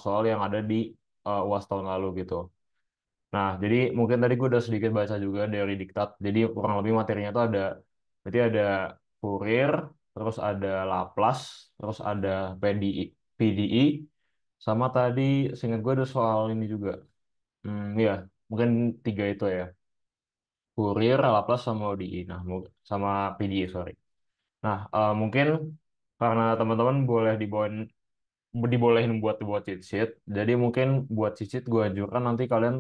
soal yang ada di UAS tahun lalu gitu. Nah, jadi mungkin tadi gue udah sedikit baca juga dari diktat. Jadi kurang lebih materinya tuh ada, berarti ada Fourier, terus ada Laplace, terus ada PDI, sama tadi seingat gue ada soal ini juga. Ya, mungkin tiga itu ya. Fourier, Laplace, sama ODI. Nah, sama PDI, sorry. Nah, mungkin karena teman-teman dibolehin buat cheat sheet. Jadi mungkin buat cheat sheet gue anjurkan nanti kalian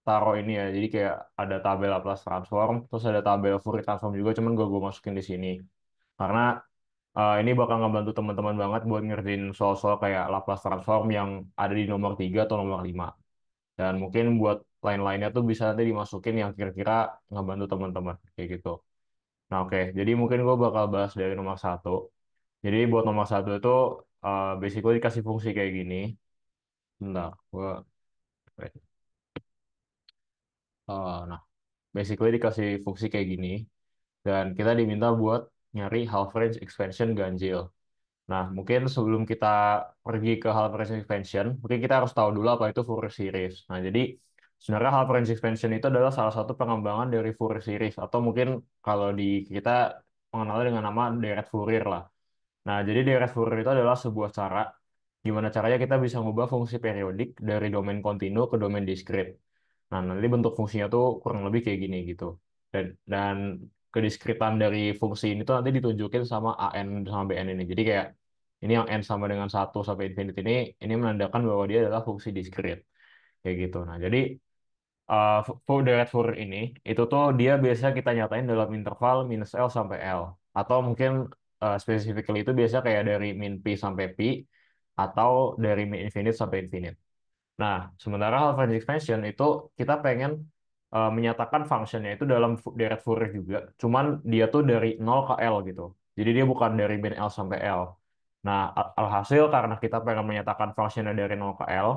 taruh ini ya. Jadi kayak ada tabel Laplace transform, terus ada tabel Fourier transform juga, cuman gue masukin di sini. Karena ini bakal ngebantu teman-teman banget buat ngerjain soal-soal kayak Laplace transform yang ada di nomor 3 atau nomor 5. Dan mungkin buat lain-lainnya tuh bisa nanti dimasukin yang kira-kira ngebantu teman-teman kayak gitu. Nah, oke. Jadi mungkin gue bakal bahas dari nomor satu. Jadi buat nomor satu itu basically dikasih fungsi kayak gini. Bentar, nah, basically dikasih fungsi kayak gini. Dan kita diminta buat nyari half range expansion ganjil. Nah, mungkin sebelum kita pergi ke half range expansion, mungkin kita harus tahu dulu apa itu Fourier series. Nah, jadi sebenarnya half range expansion itu adalah salah satu pengembangan dari Fourier series, atau mungkin kalau di kita mengenalnya dengan nama deret Fourier lah. Nah, jadi deret Fourier itu adalah sebuah cara gimana caranya kita bisa mengubah fungsi periodik dari domain kontinu ke domain diskrit. Nah, nanti bentuk fungsinya tuh kurang lebih kayak gini gitu. Dan kediskritan dari fungsi ini tuh nanti ditunjukin sama AN sama BN ini. Jadi kayak ini yang N sama dengan 1 sampai infinity ini menandakan bahwa dia adalah fungsi diskrit. Kayak gitu. Nah, jadi direct Fourier ini itu tuh dia biasa kita nyatain dalam interval minus L sampai L, atau mungkin specifically itu biasa kayak dari min pi sampai pi, atau dari min infinite sampai infinite. Nah, sementara Lagrange expansion itu kita pengen menyatakan fungsinya itu dalam direct Fourier juga, cuman dia tuh dari 0 ke L gitu. Jadi dia bukan dari min L sampai L. Nah, alhasil karena kita pengen menyatakan fungsinya dari 0 ke L,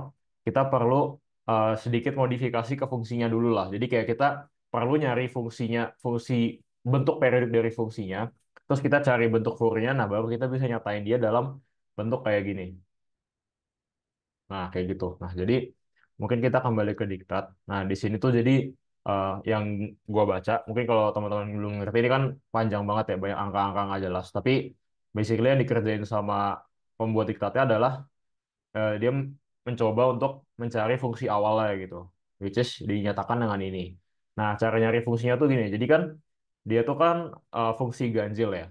kita perlu sedikit modifikasi ke fungsinya dulu lah. Jadi kayak kita perlu nyari fungsi bentuk periodik dari fungsinya, terus kita cari bentuk Fouriernya, nah baru kita bisa nyatain dia dalam bentuk kayak gini. Nah, kayak gitu. Nah, jadi mungkin kita kembali ke diktat. Nah, di sini tuh jadi yang gua baca, mungkin kalau teman-teman belum ngerti ini kan panjang banget ya, banyak angka-angka nggak jelas. Tapi basically yang dikerjain sama pembuat diktatnya adalah dia mencoba untuk mencari fungsi awalnya gitu, which is dinyatakan dengan ini. Nah, cara nyari fungsinya tuh gini. Jadi kan dia tuh kan fungsi ganjil ya.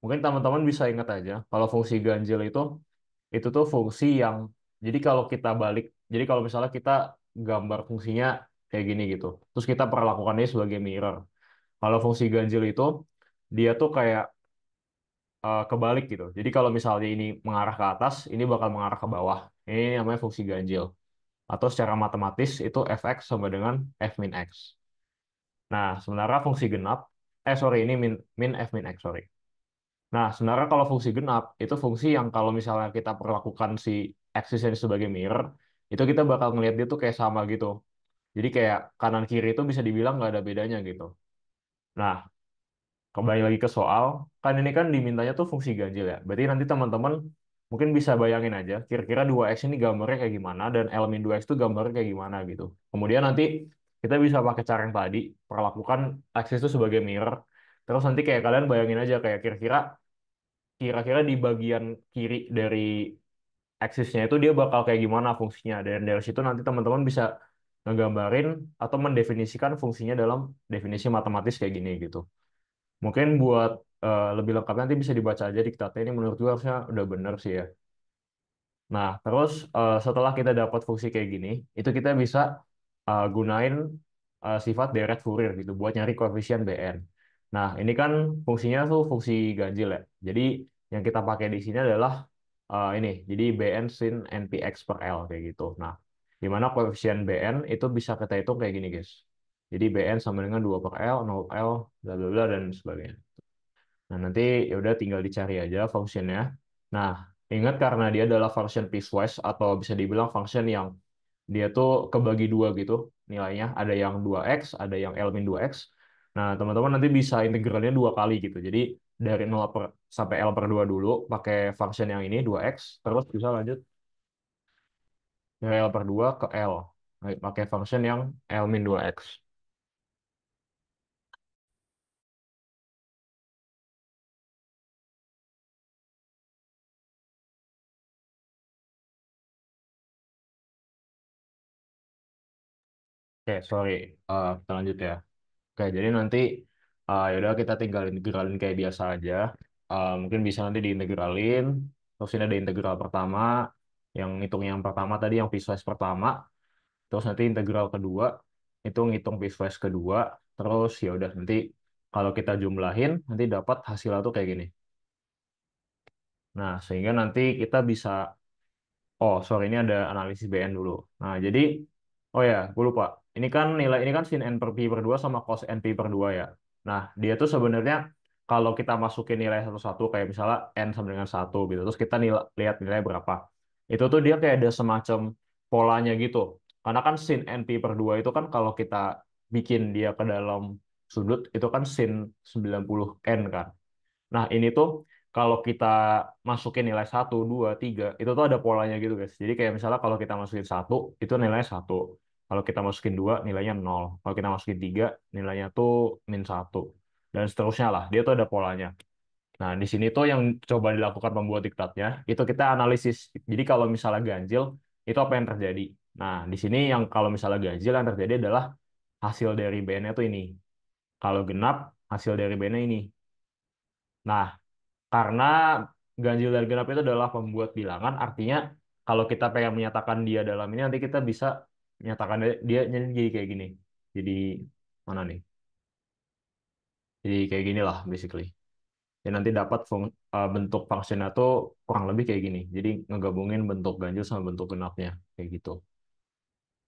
Mungkin teman-teman bisa ingat aja kalau fungsi ganjil itu tuh fungsi yang jadi kalau kita balik, jadi kalau misalnya kita gambar fungsinya kayak gini gitu, terus kita perlakukan ini sebagai mirror. Kalau fungsi ganjil itu dia tuh kayak kebalik gitu. Jadi kalau misalnya ini mengarah ke atas, ini bakal mengarah ke bawah. Ini namanya fungsi ganjil. Atau secara matematis itu fx sama dengan f min x. Nah, sementara fungsi genap, sorry ini min f min x, sorry. Nah, sebenarnya kalau fungsi genap, itu fungsi yang kalau misalnya kita perlakukan si axis ini sebagai mirror, itu kita bakal ngelihat dia tuh kayak sama gitu. Jadi kayak kanan kiri itu bisa dibilang nggak ada bedanya gitu. Nah, kembali lagi ke soal, kan ini kan dimintanya tuh fungsi ganjil ya. Berarti nanti teman-teman mungkin bisa bayangin aja, kira-kira 2x ini gambarnya kayak gimana, dan elemen 2x itu gambarnya kayak gimana gitu. Kemudian nanti kita bisa pakai cara yang tadi, perlakukan axis itu sebagai mirror. Terus nanti kayak kalian bayangin aja kayak kira-kira di bagian kiri dari aksisnya itu dia bakal kayak gimana fungsinya. Dan dari situ nanti teman-teman bisa ngegambarin atau mendefinisikan fungsinya dalam definisi matematis kayak gini gitu. Mungkin buat lebih lengkapnya nanti bisa dibaca aja diktatnya, ini menurut gue harusnya udah bener sih ya. Nah, terus setelah kita dapat fungsi kayak gini, itu kita bisa gunain sifat deret Fourier gitu buat nyari koefisien Bn. Nah, ini kan fungsinya tuh fungsi ganjil ya. Jadi yang kita pakai di sini adalah ini, jadi Bn sin npx per L kayak gitu. Nah, di mana koefisien Bn itu bisa kita hitung kayak gini, guys. Jadi Bn sama dengan 2 per L, 0 L, bla bla bla dan sebagainya. Nah, nanti ya udah tinggal dicari aja fungsinya. Nah, ingat karena dia adalah function piecewise atau bisa dibilang function yang dia tuh kebagi dua gitu nilainya. Ada yang 2x, ada yang L min 2x. Nah, teman-teman nanti bisa integralnya dua kali gitu. Jadi dari sampai L per 2 dulu pakai function yang ini 2x, terus bisa lanjut dari L per 2 ke L. Pakai function yang L min 2x. Oke, sorry. Kita lanjut ya. Oke, jadi nanti ya udah kita tinggal integralin kayak biasa aja. Mungkin bisa nanti diintegralin. Terus ini ada integral pertama, yang hitung yang pertama tadi yang piecewise pertama. Terus nanti integral kedua itu ngitung piecewise kedua. Terus ya udah nanti kalau kita jumlahin nanti dapat hasilnya tuh kayak gini. Nah, sehingga nanti kita bisa. Oh, sorry, ini ada analisis BN dulu. Nah, jadi, oh ya, gue lupa. Ini kan sin N per Pi per 2 sama cos N Pi per 2 ya. Nah, dia tuh sebenarnya kalau kita masukin nilai satu-satu, kayak misalnya N sama dengan satu gitu, terus kita lihat nilai berapa. Itu tuh dia kayak ada semacam polanya gitu. Karena kan sin N Pi per 2 itu kan kalau kita bikin dia ke dalam sudut, itu kan sin 90 N kan. Nah, ini tuh kalau kita masukin nilai satu 2 3 itu tuh ada polanya gitu, guys. Jadi kayak misalnya kalau kita masukin satu itu nilainya satu. Kalau kita masukin 2 nilainya nol. Kalau kita masukin 3 nilainya tuh min satu. Dan seterusnya lah. Dia tuh ada polanya. Nah, di sini tuh yang coba dilakukan pembuat diktatnya, itu kita analisis. Jadi kalau misalnya ganjil, itu apa yang terjadi? Nah, di sini yang kalau misalnya ganjil yang terjadi adalah hasil dari BN-nya tuh ini. Kalau genap, hasil dari BN-nya ini. Nah, karena ganjil dan genap itu adalah pembuat bilangan, artinya kalau kita pengen menyatakan dia dalam ini, nanti kita bisa menyatakan jadi kayak gini. Jadi mana nih? Jadi kayak gini lah, basically. Dan nanti dapat bentuk fungsinya tuh kurang lebih kayak gini. Jadi ngegabungin bentuk ganjil sama bentuk genapnya, kayak gitu.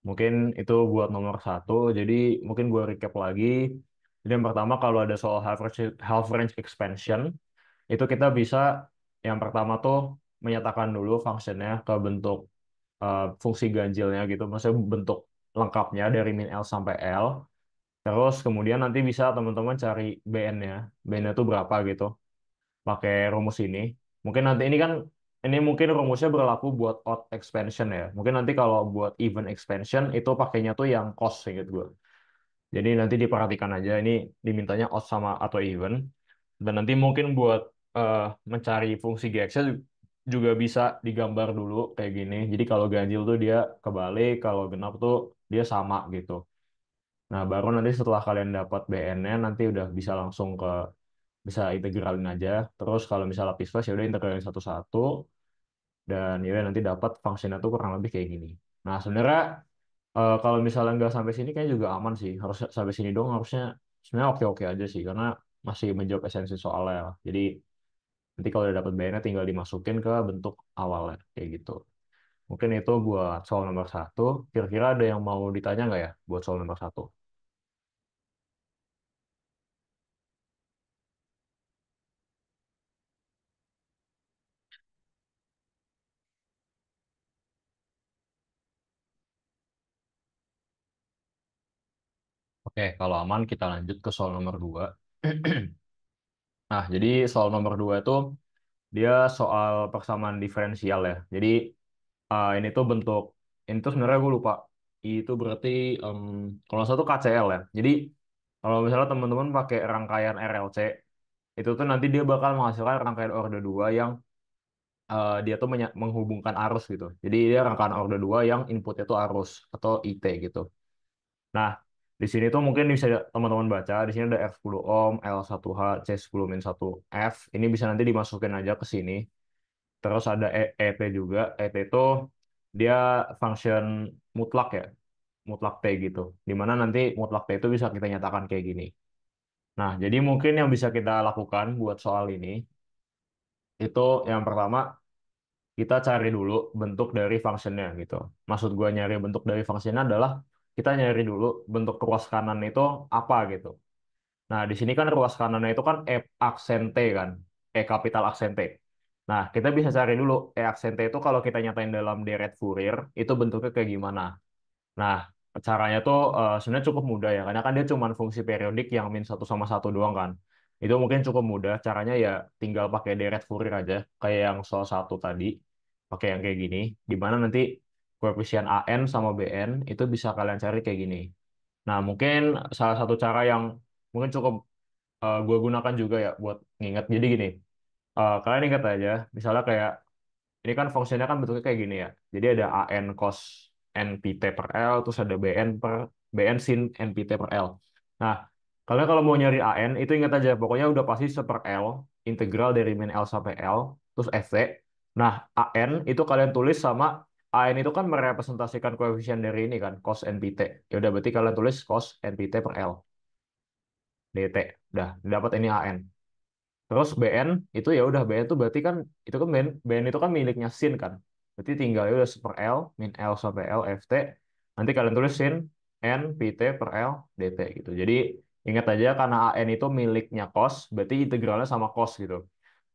Mungkin itu buat nomor satu. Jadi mungkin gue recap lagi. Jadi yang pertama kalau ada soal half range expansion, itu kita bisa yang pertama tuh menyatakan dulu fungsinya ke bentuk fungsi ganjilnya gitu, maksudnya bentuk lengkapnya dari min L sampai L. Terus kemudian nanti bisa teman-teman cari BN-nya, BN-nya tuh berapa gitu, pakai rumus ini. Mungkin nanti ini mungkin rumusnya berlaku buat odd expansion ya. Mungkin nanti kalau buat even expansion itu pakainya tuh yang cos gitu gue. Jadi nanti diperhatikan aja ini dimintanya odd sama atau even. Dan nanti mungkin buat eh, mencari fungsi GX-nya juga bisa digambar dulu kayak gini. Jadi kalau ganjil tuh dia kebalik, kalau genap tuh dia sama gitu. Nah, baru nanti setelah kalian dapat BN-nya, nanti udah bisa langsung bisa integralin aja. Terus kalau misalnya piecewise ya udah integralin satu-satu dan ya udah nanti dapat fungsinya tuh kurang lebih kayak gini. Nah, sebenarnya kalau misalnya nggak sampai sini kayaknya juga aman sih. Harus sampai sini dong harusnya sebenarnya oke-oke aja sih karena masih menjawab esensi soalnya. Jadi nanti kalau udah dapat BN-nya tinggal dimasukin ke bentuk awalnya kayak gitu. Mungkin itu buat soal nomor satu. Kira-kira ada yang mau ditanya nggak ya buat soal nomor satu? Oke, kalau aman kita lanjut ke soal nomor dua. Nah, jadi soal nomor dua itu dia soal persamaan diferensial ya. Jadi ini tuh ini tuh sebenarnya gue lupa. Itu berarti em, kalau nggak salah tuh KCL ya. Jadi kalau misalnya teman-teman pakai rangkaian RLC, itu tuh nanti dia bakal menghasilkan rangkaian orde 2 yang dia tuh menghubungkan arus gitu. Jadi dia rangkaian orde 2 yang inputnya tuh arus atau IT gitu. Nah, di sini tuh mungkin bisa teman-teman baca, di sini ada R10 ohm, L1H, C10-1F. Ini bisa nanti dimasukin aja ke sini. Terus ada ET juga. ET itu dia function mutlak ya, mutlak T gitu. Dimana nanti mutlak T itu bisa kita nyatakan kayak gini. Nah, jadi mungkin yang bisa kita lakukan buat soal ini, itu yang pertama kita cari dulu bentuk dari fungsinya gitu. Maksud gua nyari bentuk dari fungsinya adalah kita nyari dulu bentuk ruas kanan itu apa gitu. Nah, di sini kan ruas kanannya itu kan E aksen T kan, E kapital aksen T. Nah, kita bisa cari dulu E aksen T itu kalau kita nyatain dalam deret Fourier itu bentuknya kayak gimana. Nah, caranya tuh sebenarnya cukup mudah ya, karena kan dia cuma fungsi periodik yang min satu sama satu doang kan. Itu mungkin cukup mudah. Caranya ya tinggal pakai deret Fourier aja, kayak yang soal satu tadi, pakai yang kayak gini. Di mana nanti koefisien AN sama BN itu bisa kalian cari kayak gini. Nah, mungkin salah satu cara yang mungkin cukup gue gunakan juga ya buat nginget. Jadi gini, kalian ingat aja, misalnya kayak ini kan fungsinya kan bentuknya kayak gini ya. Jadi ada AN cos NPT per L, terus ada BN sin NPT per L. Nah, kalian kalau mau nyari AN, itu ingat aja, pokoknya udah pasti seper L, integral dari min L sampai L, terus FT. Nah, AN itu kalian tulis sama AN itu kan merepresentasikan koefisien dari ini kan, cos NPT. Ya udah berarti kalian tulis cos NPT per L, DT. Udah, dapat ini AN. Terus BN itu ya udah BN itu berarti kan itu kan BN itu kan miliknya sin kan. Berarti tinggal ya udah per L min L sampai L FT. Nanti kalian tulis sin N PT per L DT gitu. Jadi ingat aja karena AN itu miliknya cos, berarti integralnya sama cos gitu.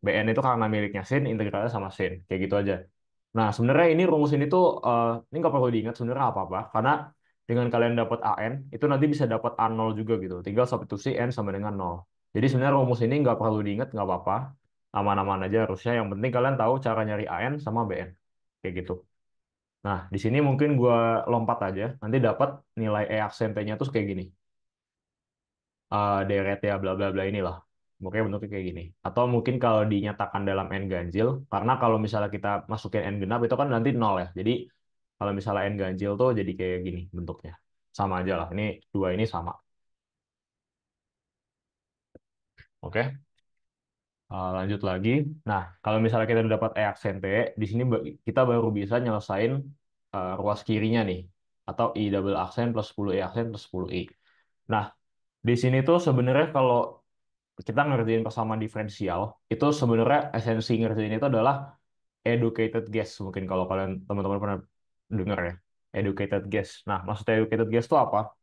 BN itu karena miliknya sin, integralnya sama sin. Kayak gitu aja. Nah, sebenarnya ini rumus ini tuh ini nggak perlu diingat sebenarnya apa-apa karena dengan kalian dapat AN itu nanti bisa dapat A0 juga gitu. Tinggal substitusi N sama dengan 0. Jadi sebenarnya rumus ini nggak perlu diingat, nggak apa-apa. Aman-aman aja harusnya. Yang penting kalian tahu cara nyari AN sama BN. Kayak gitu. Nah, di sini mungkin gue lompat aja. Nanti dapat nilai E aksen T-nya tuh kayak gini. Deret ya bla bla bla inilah. Mungkin bentuknya kayak gini. Atau mungkin kalau dinyatakan dalam N ganjil, karena kalau misalnya kita masukin N genap itu kan nanti nol ya. Jadi kalau misalnya N ganjil tuh jadi kayak gini bentuknya. Sama aja lah. Ini dua ini sama. Oke. Lanjut lagi. Nah, kalau misalnya kita udah dapat E aksen T, di sini kita baru bisa nyelesain ruas kirinya nih. Atau I double aksen plus 10 I aksen plus 10 I. Nah, di sini tuh sebenarnya kalau kita ngerjain persamaan diferensial, itu sebenarnya esensi ngerjain itu adalah educated guess. Mungkin kalau kalian teman-teman pernah dengar ya, educated guess. Nah, maksud educated guess itu apa?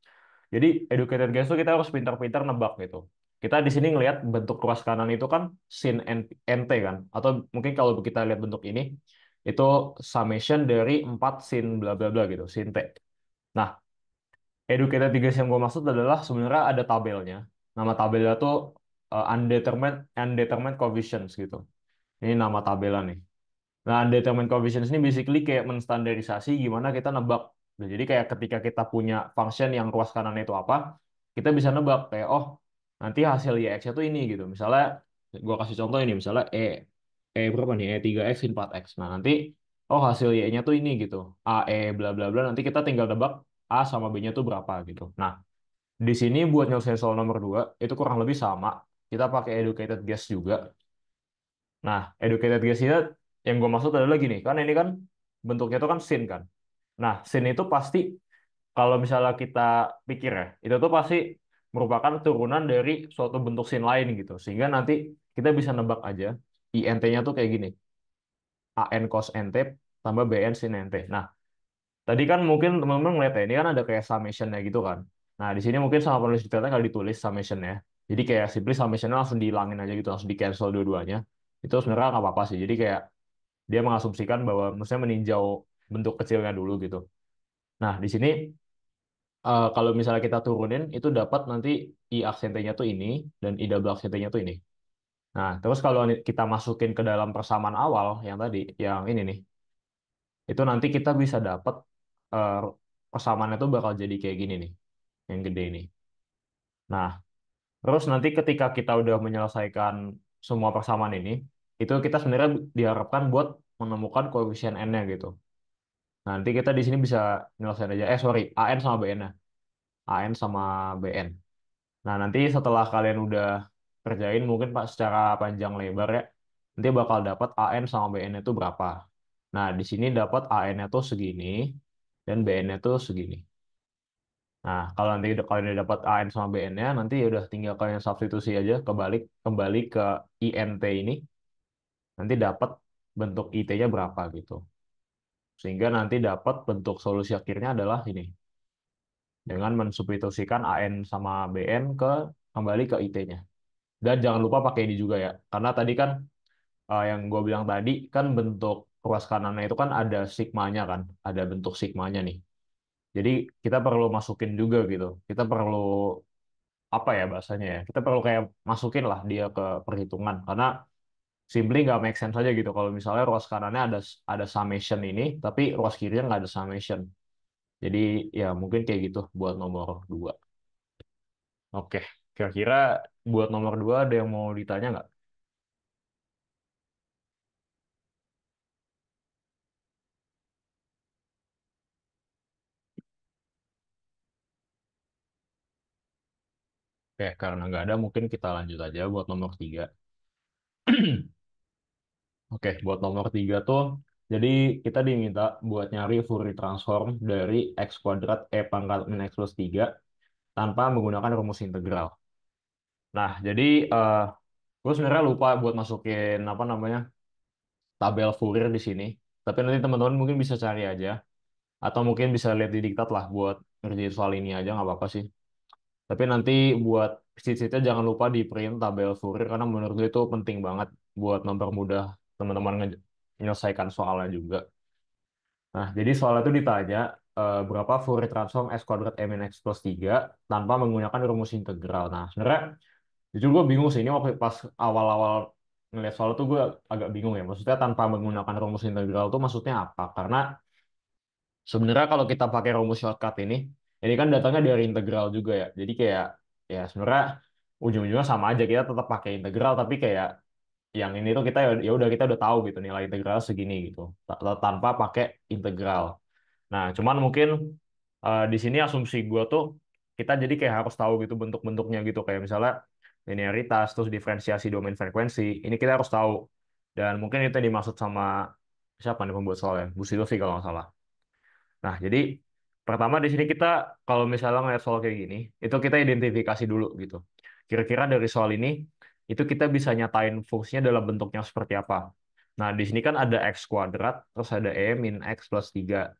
Jadi educated guess itu kita harus pintar-pintar nebak gitu. Kita di sini ngelihat bentuk ruas kanan itu kan sin nt kan, atau mungkin kalau kita lihat bentuk ini itu summation dari 4 sin bla bla bla gitu, sin t. Nah, educated guess yang gue maksud adalah sebenarnya ada tabelnya. Nama tabelnya tuh undetermined coefficients gitu. Ini nama tabelnya nih. Nah, undetermined coefficients ini basically kayak menstandarisasi gimana kita nebak. Nah, jadi kayak ketika kita punya function yang ruas kanannya itu apa, kita bisa nebak kayak oh nanti hasil YX itu ini gitu. Misalnya gua kasih contoh ini misalnya berapa nih? E3X sin 4X. Nah, nanti oh hasil Y-nya tuh ini gitu. AE bla bla bla nanti kita tinggal nebak A sama B-nya tuh berapa gitu. Nah, di sini buat nyelesain soal nomor 2 itu kurang lebih sama. Kita pakai educated guess juga. Nah, educated guess itu yang gue maksud adalah gini, kan ini kan bentuknya itu kan sin kan. Nah, sin itu pasti kalau misalnya kita pikir ya, itu tuh pasti merupakan turunan dari suatu bentuk sin lain gitu. Sehingga nanti kita bisa nebak aja INT-nya tuh kayak gini. AN cos NT tambah BN sin NT. Nah, tadi kan mungkin teman-teman ngeliat ya, ini kan ada kayak summation-nya gitu kan. Nah, di sini mungkin sama penulis detailnya nggak ditulis summation-nya. Jadi kayak simply summation-nya langsung dihilangin aja gitu, langsung di-cancel dua-duanya. Itu sebenarnya nggak apa-apa sih. Jadi kayak dia mengasumsikan bahwa maksudnya meninjau bentuk kecilnya dulu gitu. Nah, di sini kalau misalnya kita turunin itu dapat nanti I aksentenya tuh ini dan I double aksentenya tuh ini. Nah, terus kalau kita masukin ke dalam persamaan awal yang tadi, yang ini nih, itu nanti kita bisa dapat eh, persamaannya tuh bakal jadi kayak gini nih, yang gede ini. Nah, terus nanti ketika kita udah menyelesaikan semua persamaan ini, itu kita sebenarnya diharapkan buat menemukan koefisien n-nya gitu. Nanti kita di sini bisa nyelesain aja. Sorry, AN sama BN-nya. AN sama BN. Nah, nanti setelah kalian udah kerjain mungkin Pak secara panjang lebar ya, nanti bakal dapat AN sama BN itu berapa. Nah, di sini dapat AN-nya tuh segini dan BN-nya tuh segini. Nah, kalau nanti kalian udah dapat AN sama BN-nya, nanti ya udah tinggal kalian substitusi aja kembali ke INT ini, nanti dapat bentuk IT-nya berapa gitu. Sehingga nanti dapat bentuk solusi akhirnya adalah ini. Dengan mensubstitusikan AN sama BN kembali ke IT-nya. Dan jangan lupa pakai ini juga ya. Karena tadi kan yang gue bilang tadi kan bentuk ruas kanannya itu kan ada sigmanya kan. Ada bentuk sigmanya nih. Jadi kita perlu masukin juga gitu. Kita perlu apa ya bahasanya ya. Kita perlu kayak masukin lah dia ke perhitungan. Karena simply nggak make sense aja gitu kalau misalnya ruas kanannya ada summation ini, tapi ruas kirinya nggak ada summation. Jadi ya mungkin kayak gitu buat nomor dua. Oke, kira-kira buat nomor dua ada yang mau ditanya nggak? Oke, karena nggak ada mungkin kita lanjut aja buat nomor tiga. Oke, buat nomor tiga tuh, jadi kita diminta buat nyari Fourier transform dari x kuadrat pangkat min x plus 3 tanpa menggunakan rumus integral. Nah, jadi eh gue sebenarnya lupa buat masukin apa namanya tabel Fourier di sini. Tapi nanti teman-teman mungkin bisa cari aja, atau mungkin bisa lihat di diktat lah buat ngerjain soal ini aja nggak apa-apa sih. Tapi nanti buat sheet-sheetnya jangan lupa di print tabel Fourier karena menurut gue itu penting banget buat mempermudah teman-teman menyelesaikan soalnya juga. Nah, jadi soal itu ditanya berapa Fourier transform x kuadrat min x plus 3 tanpa menggunakan rumus integral. Nah, sebenarnya jujur gue bingung sih ini waktu pas awal-awal ngeliat soal itu gue agak bingung ya. Maksudnya tanpa menggunakan rumus integral itu maksudnya apa? Karena sebenarnya kalau kita pakai rumus shortcut ini kan datangnya dari integral juga ya. Jadi kayak ya sebenarnya ujung-ujungnya sama aja kita tetap pakai integral tapi kayak yang ini tuh kita ya udah kita udah tahu gitu nilai integral segini gitu tanpa pakai integral. Nah, cuman mungkin di sini asumsi gue tuh kita jadi kayak harus tahu gitu bentuk-bentuknya gitu kayak misalnya linearitas terus diferensiasi domain frekuensi ini kita harus tahu dan mungkin itu yang dimaksud sama siapa nih pembuat soalnya Bu Silvi kalau nggak salah. Nah, jadi pertama di sini kita kalau misalnya ngeliat soal kayak gini, itu kita identifikasi dulu gitu. Kira-kira dari soal ini, itu kita bisa nyatain fungsinya dalam bentuknya seperti apa. Nah, di sini kan ada x kuadrat, terus ada min x plus 3.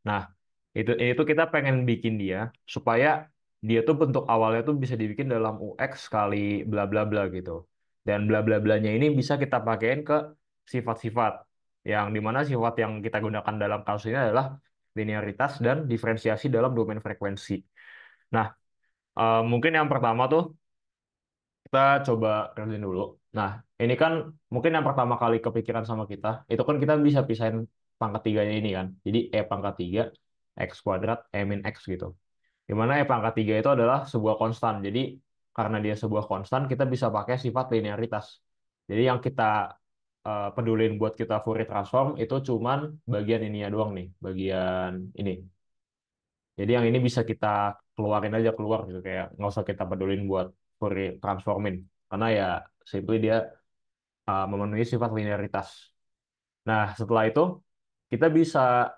Nah, ini tuh kita pengen bikin dia supaya dia tuh bentuk awalnya tuh bisa dibikin dalam ux kali bla bla bla gitu. Dan bla bla blanya ini bisa kita pakein ke sifat-sifat. Yang dimana sifat yang kita gunakan dalam kasus ini adalah linearitas dan diferensiasi dalam domain frekuensi. Nah, mungkin yang pertama tuh kita coba kerjain dulu. Nah, ini kan mungkin yang pertama kali kepikiran sama kita, itu kan kita bisa pisahin pangkat tiganya ini kan. Jadi pangkat 3 x kuadrat min x gitu. Di mana pangkat 3 itu adalah sebuah konstan. Jadi karena dia sebuah konstan, kita bisa pakai sifat linearitas. Jadi yang kita pedulin buat kita Fourier transform itu cuman bagian ini ya doang nih, bagian ini. Jadi yang ini bisa kita keluarin aja keluar gitu kayak nggak usah kita pedulin buat Fourier transformin karena ya simply dia memenuhi sifat linearitas. Nah, setelah itu kita bisa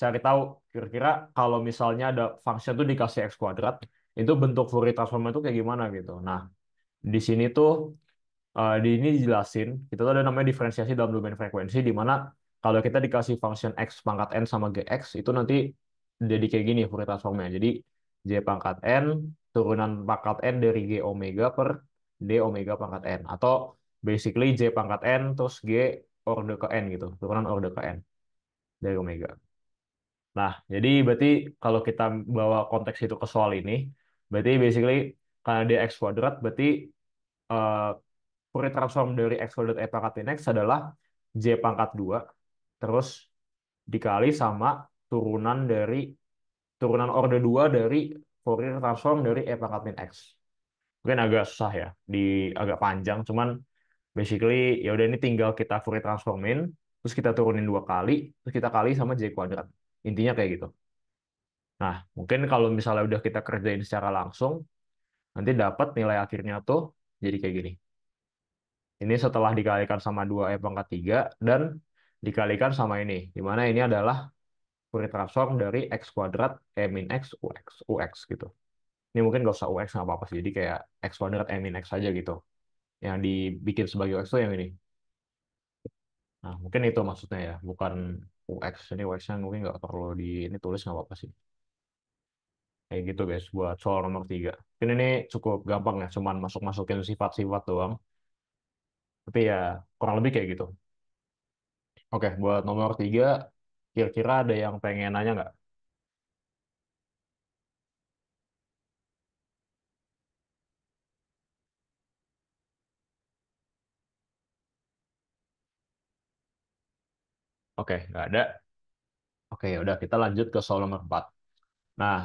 cari tahu kira-kira kalau misalnya ada function tuh dikasih x kuadrat, itu bentuk Fourier transform itu kayak gimana gitu. Nah, di sini tuh di ini dijelasin, itu tuh ada namanya diferensiasi dalam domain frekuensi, di mana kalau kita dikasih function x pangkat n sama gx, itu nanti jadi kayak gini Fourier transformnya. Jadi j pangkat n turunan pangkat n dari g omega per d omega pangkat n. Atau basically j pangkat n terus g orde ke n gitu, turunan orde ke n dari omega. Nah, jadi berarti kalau kita bawa konteks itu ke soal ini, berarti basically karena dia x kuadrat, berarti eh, Fourier transform dari x kuadrat pangkat n x adalah j pangkat 2 terus dikali sama turunan dari turunan orde 2 dari Fourier transform dari pangkat min x. Mungkin agak susah ya, agak panjang, cuman basically ya udah ini tinggal kita Fourier transformin, terus kita turunin 2 kali, terus kita kali sama j kuadrat. Intinya kayak gitu. Nah, mungkin kalau misalnya udah kita kerjain secara langsung, nanti dapat nilai akhirnya tuh jadi kayak gini. Ini setelah dikalikan sama 2 pangkat 3 dan dikalikan sama ini, di mana ini adalah Fourier transform dari x kuadrat min x ux gitu. Ini mungkin nggak usah ux nggak apa-apa sih, jadi kayak x kuadrat min x aja gitu. Yang dibikin sebagai ux itu yang ini. Nah, mungkin itu maksudnya ya, bukan ux. Ini ux-nya mungkin nggak perlu di ini tulis nggak apa-apa sih. Kayak gitu guys, buat soal nomor 3. Mungkin ini cukup gampang ya, cuman masuk-masukin sifat-sifat doang. Tapi ya kurang lebih kayak gitu. Oke, buat nomor 3, kira-kira ada yang pengen nanya nggak? Oke, nggak ada. Oke, ya udah kita lanjut ke soal nomor 4. Nah,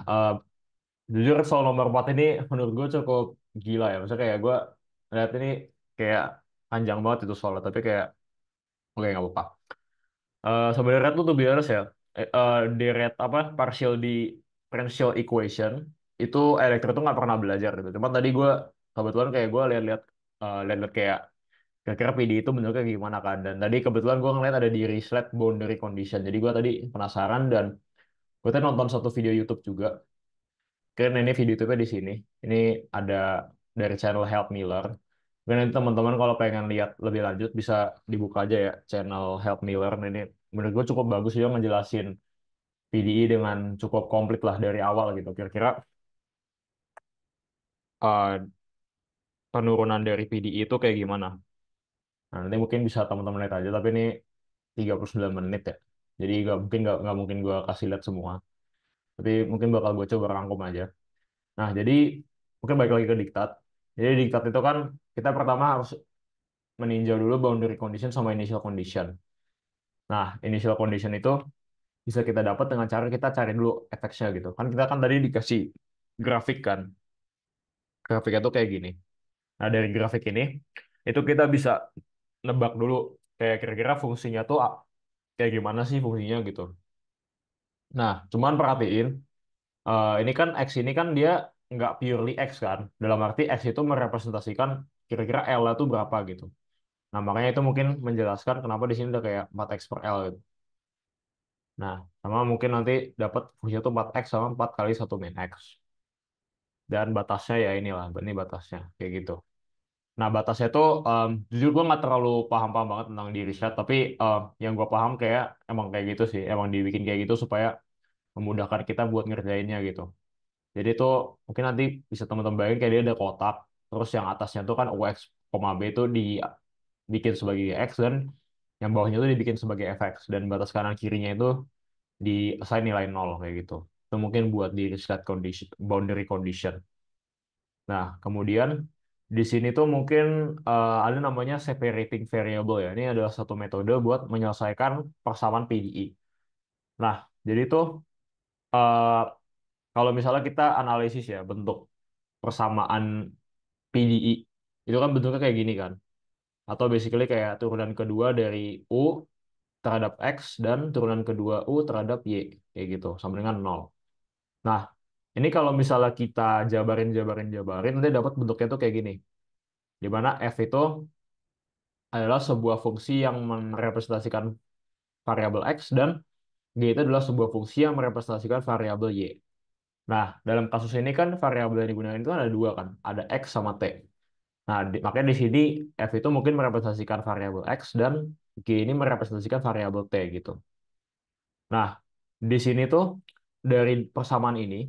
jujur soal nomor 4 ini menurut gue cukup gila ya. Maksudnya kayak gue lihat ini kayak panjang banget itu soalnya, tapi kayak oke nggak apa-apa. Sebenarnya tuh biasa ya, deret apa partial differential equation itu elektro tuh nggak pernah belajar gitu. Cuman tadi gue kebetulan kayak gue lihat-lihat kayak kira-kira PD itu bentuknya gimana kan. Dan tadi kebetulan gue ngeliat ada di Reslet Boundary Condition. Jadi gue tadi penasaran dan gue tadi nonton satu video YouTube juga. Kan ini video YouTube-nya di sini. Ini ada dari channel Help Miller. Mungkin nanti teman-teman kalau pengen lihat lebih lanjut bisa dibuka aja ya channel Help Miller. Ini menurut gue cukup bagus juga ngejelasin PDE dengan cukup komplit lah dari awal gitu. Kira-kira uh, penurunan dari PDE itu kayak gimana? Nah, nanti mungkin bisa teman-teman lihat aja. Tapi ini 39 menit ya. Jadi nggak mungkin gue kasih lihat semua. Tapi mungkin bakal gue coba rangkum aja. Nah, jadi mungkin balik lagi ke diktat. Jadi diktat itu kan kita pertama harus meninjau dulu boundary condition sama initial condition. Nah, initial condition itu bisa kita dapat dengan cara kita cari dulu efeknya gitu. Kan kita kan tadi dikasih grafik kan. Grafiknya tuh kayak gini. Nah, dari grafik ini itu kita bisa nebak dulu kayak kira-kira fungsinya tuh kayak gimana sih fungsinya gitu. Nah, cuman perhatiin ini kan X ini kan dia nggak purely X kan. Dalam arti X itu merepresentasikan kira-kira L itu berapa gitu. Nah, makanya itu mungkin menjelaskan kenapa di sini udah kayak 4X per L gitu. Nah, sama mungkin nanti dapat fungsi itu 4X sama 4 kali 1 min X. Dan batasnya ya inilah, ini batasnya. Kayak gitu. Nah, batasnya itu, jujur gue nggak terlalu paham-paham banget tentang diri riset, tapi yang gue paham kayak emang kayak gitu sih. Emang dibikin kayak gitu supaya memudahkan kita buat ngerjainnya gitu. Jadi itu mungkin nanti bisa teman-teman bayangin kayak dia ada kotak, terus yang atasnya tuh kan UX, B itu dibikin sebagai X, dan yang bawahnya itu dibikin sebagai fx, dan batas kanan kirinya itu di assign nilai nol kayak gitu. Itu mungkin buat di state condition, boundary condition. Nah, kemudian di sini tuh mungkin ada namanya separating variable ya. Ini adalah satu metode buat menyelesaikan persamaan PDE. Nah, jadi tuh eh, kalau misalnya kita analisis ya bentuk persamaan PDE, itu kan bentuknya kayak gini kan. Atau basically kayak turunan kedua dari U terhadap X dan turunan kedua U terhadap Y. Kayak gitu, sama dengan nol. Nah, ini kalau misalnya kita jabarin, nanti dapat bentuknya tuh kayak gini. Di mana F itu adalah sebuah fungsi yang merepresentasikan variabel X dan G itu adalah sebuah fungsi yang merepresentasikan variabel Y. Nah, dalam kasus ini kan variabel yang digunakan itu ada dua kan, ada X sama T. Nah, makanya di sini F itu mungkin merepresentasikan variabel X dan G ini merepresentasikan variabel T gitu. Nah, di sini tuh dari persamaan ini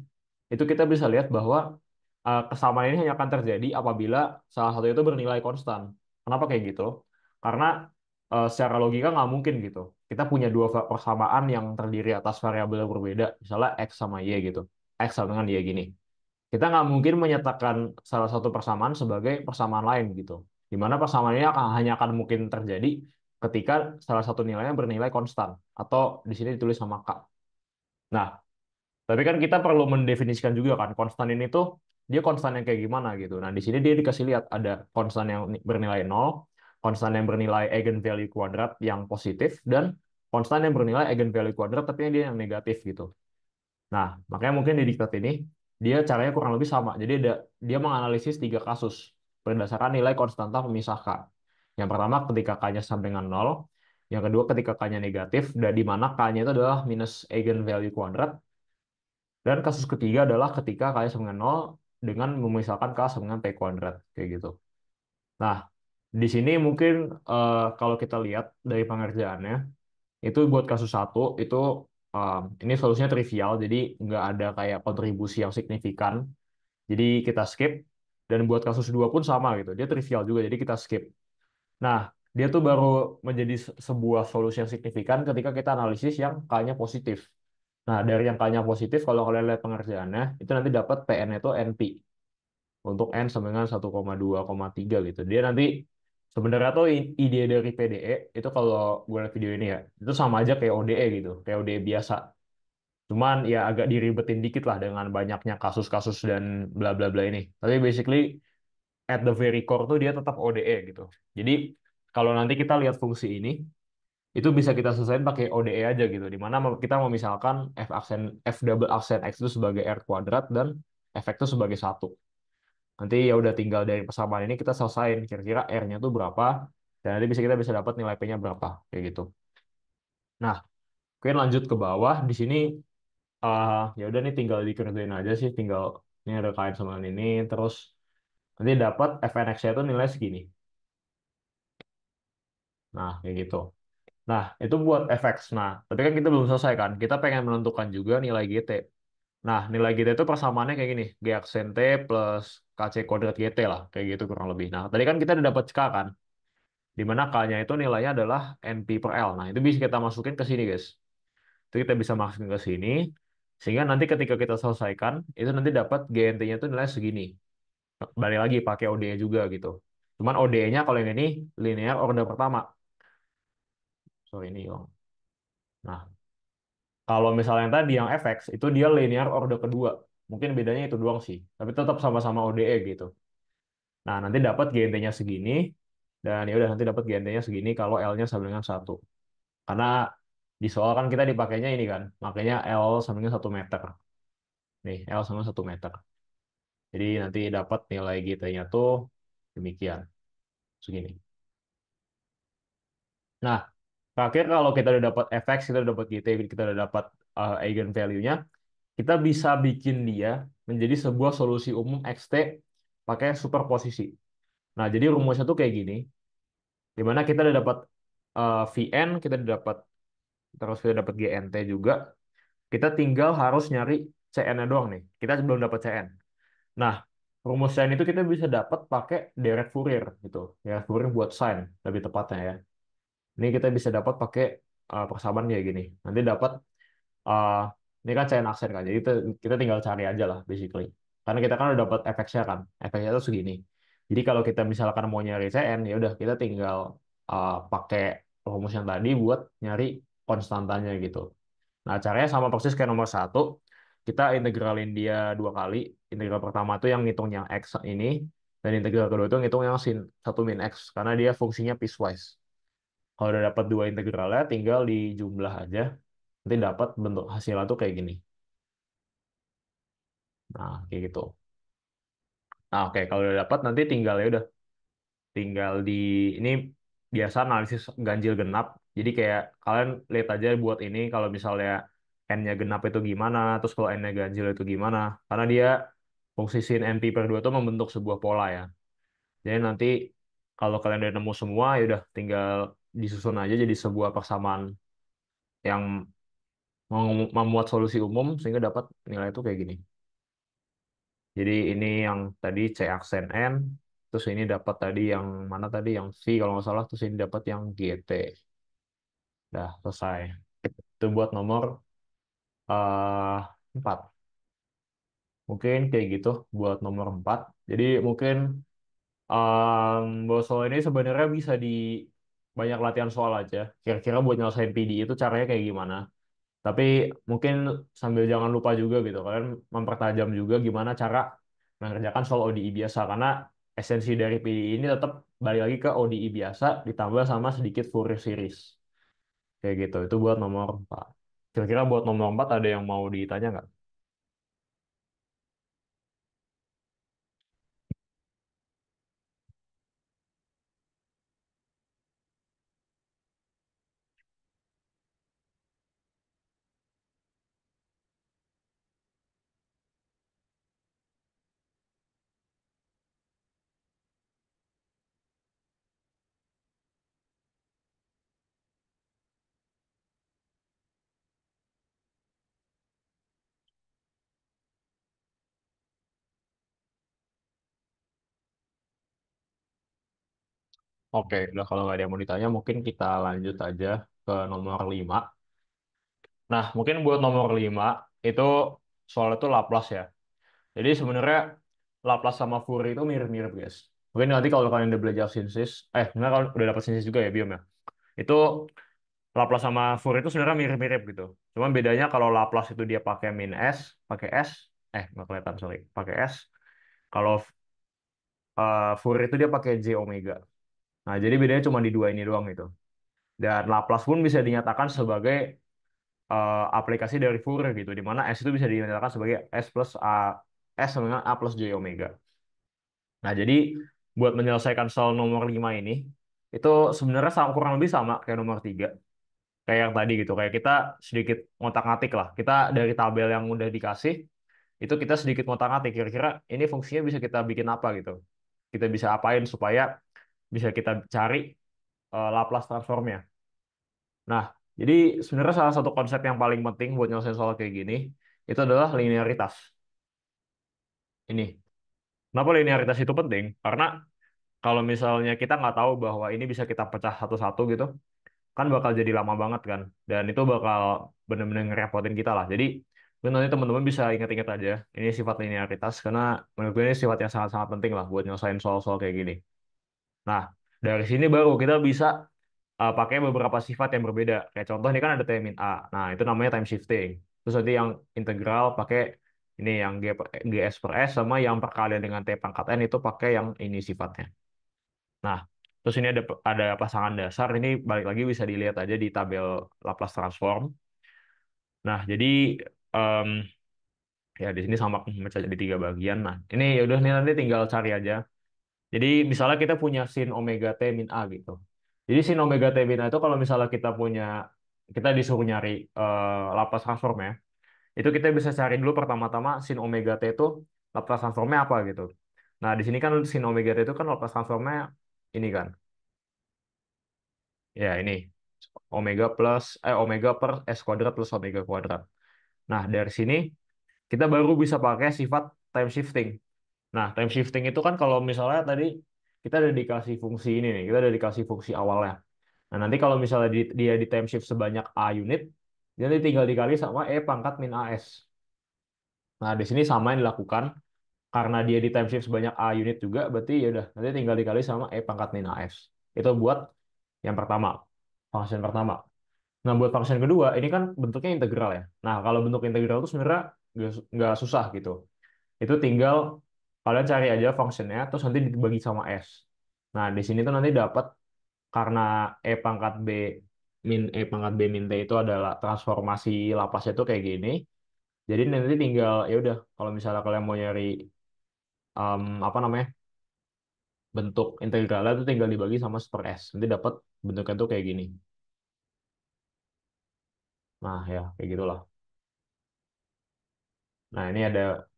itu kita bisa lihat bahwa kesamaan ini hanya akan terjadi apabila salah satu itu bernilai konstan. Kenapa kayak gitu? Karena secara logika nggak mungkin gitu. Kita punya dua persamaan yang terdiri atas variabel yang berbeda, misalnya X sama Y gitu. X sama dengan Y gini. Kita nggak mungkin menyatakan salah satu persamaan sebagai persamaan lain gitu. Di mana persamaan ini hanya akan mungkin terjadi ketika salah satu nilainya bernilai konstan atau di sini ditulis sama K. Nah, tapi kan kita perlu mendefinisikan juga kan konstan ini tuh dia konstan yang kayak gimana gitu. Nah, di sini dia dikasih lihat ada konstan yang bernilai nol, konstan yang bernilai eigenvalue kuadrat yang positif, dan konstan yang bernilai eigenvalue kuadrat tapi dia yang negatif gitu. Nah, makanya mungkin di diktat ini dia caranya kurang lebih sama. Jadi dia menganalisis tiga kasus berdasarkan nilai konstanta pemisah K. Yang pertama ketika K-nya sampai dengan nol, yang kedua ketika K-nya negatif, dan di mana K-nya itu adalah minus eigenvalue kuadrat, dan kasus ketiga adalah ketika K-nya sama dengan nol dengan memisahkan K sama dengan P kuadrat. Kayak gitu. Nah, di sini mungkin kalau kita lihat dari pengerjaannya, itu buat kasus satu itu ini solusinya trivial, jadi nggak ada kayak kontribusi yang signifikan. Jadi kita skip. Dan buat kasus dua pun sama gitu. Dia trivial juga, jadi kita skip. Nah, dia tuh baru menjadi sebuah solusi yang signifikan ketika kita analisis yang K-nya positif. Nah, dari yang K-nya positif, kalau kalian lihat pengerjaannya, itu nanti dapat PN itu NP. Untuk N sama dengan 1,2,3 gitu. Dia nanti Sebenarnya tuh ide dari PDE itu kalau gue liat video ini ya, itu sama aja kayak ODE gitu, kayak ODE biasa. Cuman ya agak diribetin dikit lah dengan banyaknya kasus-kasus dan bla bla bla ini. Tapi basically at the very core tuh dia tetap ODE gitu. Jadi kalau nanti kita lihat fungsi ini, itu bisa kita selesaiin pakai ODE aja gitu. Di mana kita mau misalkan f double aksen x itu sebagai r kuadrat dan f itu sebagai satu. Nanti ya udah tinggal dari persamaan ini kita selesain kira-kira r-nya tuh berapa dan nanti kita bisa dapat nilai p-nya berapa kayak gitu. Nah, mungkin lanjut ke bawah di sini ya udah nih tinggal dikerjain aja sih, tinggal ini ada kait sama ini terus nanti dapat fnx-nya itu nilai segini. Nah, kayak gitu. Nah, itu buat fx. Nah, tapi kan kita belum selesai kan. Kita pengen menentukan juga nilai gt. Nah, nilai gt itu persamaannya kayak gini. G aksen t plus kc kuadrat gt lah. Kayak gitu kurang lebih. Nah, tadi kan kita udah dapat k kan. Di mana k-nya itu nilainya adalah np per L. Nah, itu bisa kita masukin ke sini, guys. Itu kita bisa masukin ke sini. Sehingga nanti ketika kita selesaikan, itu nanti dapat GNT-nya itu nilai segini. Balik lagi pakai ODE juga gitu. Cuman ODE-nya kalau yang ini linear order pertama. So, ini dong. Nah, kalau misalnya yang tadi yang FX, itu dia linear order kedua. Mungkin bedanya itu doang sih. Tapi tetap sama-sama ODE gitu. Nah, nanti dapat GNT-nya segini. Dan ya udah nanti dapat GNT-nya segini kalau L-nya sama dengan satu. Karena di soal kan kita dipakainya ini kan, makanya L sama dengan 1 meter. Nih, L sama 1 meter. Jadi nanti dapat nilai GT-nya tuh demikian, segini. Nah, terakhir kalau kita udah dapat fx, kita udah dapat GT, kita udah dapat eigen value-nya, kita bisa bikin dia menjadi sebuah solusi umum xt pakai superposisi. Nah, jadi rumusnya tuh kayak gini, di mana kita udah dapat Vn, kita udah dapat terus kita dapat Gnt juga, kita tinggal harus nyari Cn-nya doang nih. Kita belum dapat Cn. Nah, rumus Cn itu kita bisa dapat pakai direct Fourier gitu. Ya, Fourier buat sine lebih tepatnya ya. Ini kita bisa dapat pakai persamaan kayak gini. Nanti dapat uh, ini kan Cn aksen kan. Jadi kita tinggal cari aja lah basically. Karena kita kan udah dapat efeknya kan. Efeknya itu segini. Jadi kalau kita misalkan mau nyari Cn ya udah kita tinggal pakai rumus yang tadi buat nyari konstantanya gitu. Nah, caranya sama persis kayak nomor satu. Kita integralin dia 2 kali. Integral pertama tuh yang ngitung yang x ini. Dan integral kedua itu ngitung yang sin 1 min x. Karena dia fungsinya piecewise. Kalau udah dapat dua integralnya, tinggal dijumlah aja. Nanti dapat bentuk hasilnya tuh kayak gini. Nah, kayak gitu. Nah, oke. Kalau udah dapat, nanti tinggal ya udah. Tinggal di ini biasa analisis ganjil genap. Jadi kayak kalian lihat aja buat ini kalau misalnya n-nya genap itu gimana, terus kalau n-nya ganjil itu gimana. Karena dia fungsi sin np per 2 itu membentuk sebuah pola ya. Jadi nanti kalau kalian udah nemu semua, ya udah tinggal disusun aja jadi sebuah persamaan yang memuat solusi umum sehingga dapat nilai itu kayak gini. Jadi ini yang tadi C aksen N, terus ini dapat tadi yang mana tadi yang V kalau nggak salah, terus ini dapat yang GT. Dah selesai. Itu buat nomor 4. Mungkin kayak gitu buat nomor 4. Jadi mungkin bahwa soal ini sebenarnya bisa di banyak latihan soal aja. Kira-kira buat nyelesain PD itu caranya kayak gimana. Tapi mungkin sambil jangan lupa juga gitu, kalian mempertajam juga gimana cara mengerjakan soal ODI biasa. Karena esensi dari PDI ini tetap balik lagi ke ODI biasa ditambah sama sedikit Fourier series. Kayak gitu. Itu buat nomor 4. Kira-kira buat nomor 4 ada yang mau ditanya nggak? Oke, udah kalau nggak ada yang mau ditanya, mungkin kita lanjut aja ke nomor 5. Nah, mungkin buat nomor 5, itu soal itu Laplace ya. Jadi sebenarnya Laplace sama Fourier itu mirip-mirip, guys. Mungkin nanti kalau kalian udah belajar sinsis, sebenarnya kalau udah dapat sinsis juga ya biom ya. Itu Laplace sama Fourier itu sebenarnya mirip-mirip gitu. Cuma bedanya kalau Laplace itu dia pakai min S, pakai S, nggak kelihatan sorry, pakai S. Kalau Fourier itu dia pakai J omega. Nah, jadi bedanya cuma di dua ini doang gitu. Dan Laplace pun bisa dinyatakan sebagai aplikasi dari Fourier gitu, di mana S itu bisa dinyatakan sebagai S plus A, S sama dengan A plus J omega. Nah, jadi buat menyelesaikan soal nomor 5 ini, itu sebenarnya kurang lebih sama kayak nomor 3. Kayak yang tadi gitu, kayak kita sedikit ngotak-ngatik lah. Kita dari tabel yang udah dikasih, itu kita sedikit ngotak-ngatik. Kira-kira ini fungsinya bisa kita bikin apa gitu. Kita bisa apain supaya bisa kita cari Laplace transformnya. Nah, jadi sebenarnya salah satu konsep yang paling penting buat nyelesain soal kayak gini, itu adalah linearitas. Ini. Kenapa linearitas itu penting? Karena kalau misalnya kita nggak tahu bahwa ini bisa kita pecah satu-satu gitu, kan bakal jadi lama banget kan. Dan itu bakal benar-benar ngerepotin kita lah. Jadi, mungkin nanti teman-teman bisa ingat-ingat aja, ini sifat linearitas, karena menurut gue ini sifat yang sangat-sangat penting lah buat nyelesain soal-soal kayak gini. Nah, dari sini baru kita bisa pakai beberapa sifat yang berbeda. Kayak contoh ini kan ada T min A. Nah, itu namanya time shifting. Terus nanti yang integral pakai ini yang GS per S sama yang perkalian dengan T pangkat N itu pakai yang ini sifatnya. Nah, terus ini ada pasangan dasar. Ini balik lagi bisa dilihat aja di tabel Laplace transform. Nah, jadi em, ya di sini sama memecah jadi tiga bagian. Nah, ini ya udah nih nanti tinggal cari aja. Jadi misalnya kita punya sin omega t min a gitu. Jadi sin omega t min a itu kalau misalnya kita disuruh nyari Laplace transform ya. Itu kita bisa cari dulu pertama-tama sin omega t itu Laplace transformnya apa gitu. Nah, di sini kan sin omega t itu kan Laplace transformnya ini kan. Ya, ini omega per s kuadrat plus omega kuadrat. Nah, dari sini kita baru bisa pakai sifat time shifting. Nah, time shifting itu kan kalau misalnya tadi kita ada dikasih fungsi ini nih, kita ada dikasih fungsi awalnya. Nah, nanti kalau misalnya dia di time shift sebanyak A unit, dia nanti tinggal dikali sama E pangkat min AS. Nah, di sini sama yang dilakukan, karena dia di time shift sebanyak A unit juga, berarti ya udah, nanti tinggal dikali sama E pangkat min AS. Itu buat yang pertama, function pertama. Nah, buat function kedua, ini kan bentuknya integral ya. Nah, kalau bentuk integral itu sebenarnya nggak susah gitu. Itu tinggal kalian cari aja functionnya, terus nanti dibagi sama S. Nah, di sini tuh nanti dapat karena E pangkat B E pangkat B min T itu adalah transformasi Laplace itu kayak gini. Jadi nanti tinggal ya udah kalau misalnya kalian mau nyari apa namanya bentuk integralnya itu tinggal dibagi sama super S. Nanti dapat bentuknya tuh kayak gini. Nah, ya kayak gitulah. Nah,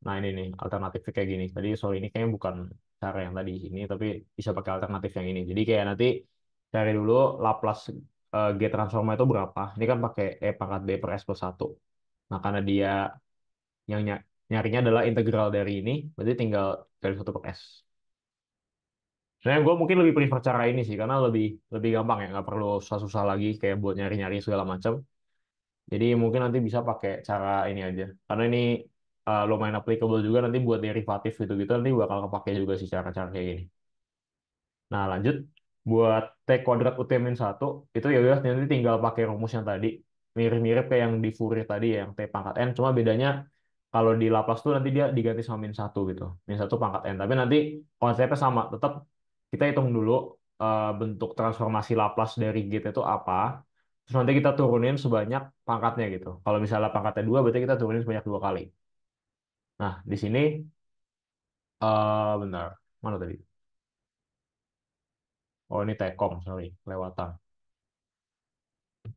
nah ini nih alternatifnya kayak gini. Tadi soal ini kayaknya bukan cara yang tadi ini, tapi bisa pakai alternatif yang ini. Jadi kayak nanti cari dulu Laplace G transforma itu berapa. Ini kan pakai E pangkat B per S plus 1. Nah, karena dia yang nyarinya adalah integral dari ini, berarti tinggal dari 1 per S. Sebenarnya gue mungkin lebih prefer cara ini sih, karena lebih lebih gampang ya, nggak perlu susah-susah lagi kayak buat nyari-nyari segala macam. Jadi mungkin nanti bisa pakai cara ini aja. Karena ini lumayan applicable juga nanti buat derivatif gitu-gitu nanti bakal kepake juga sih cara-cara kayak gini. Nah, lanjut buat T kuadrat UT min 1 itu ya udah nanti tinggal pakai rumus yang tadi. Mirip-mirip kayak yang di Fourier tadi ya, yang T pangkat N, cuma bedanya kalau di Laplace tuh nanti dia diganti sama min 1 gitu. Min 1 pangkat N. Tapi nanti konsepnya sama, tetap kita hitung dulu bentuk transformasi Laplace dari GT itu apa. Terus nanti kita turunin sebanyak pangkatnya gitu. Kalau misalnya pangkatnya 2 berarti kita turunin sebanyak 2 kali. Nah, di sini bentar. Mana tadi? Oh, ini Tcom, sorry, kelewatan.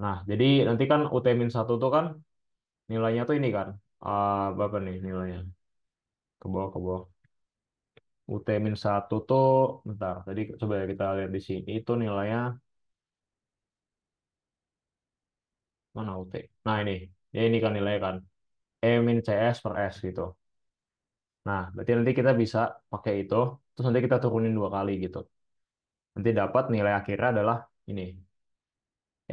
Nah, jadi nanti kan UT min 1 tuh kan nilainya tuh ini kan. Berapa nih nilainya? Ke bawah, ke bawah. UT min 1 tuh, bentar, tadi coba ya kita lihat di sini. Itu nilainya, mana UT? Nah, ini. Ya, ini kan nilainya kan. E min CS per S gitu. Nah, berarti nanti kita bisa pakai itu. Terus nanti kita turunin 2 kali gitu. Nanti dapat nilai akhirnya adalah ini.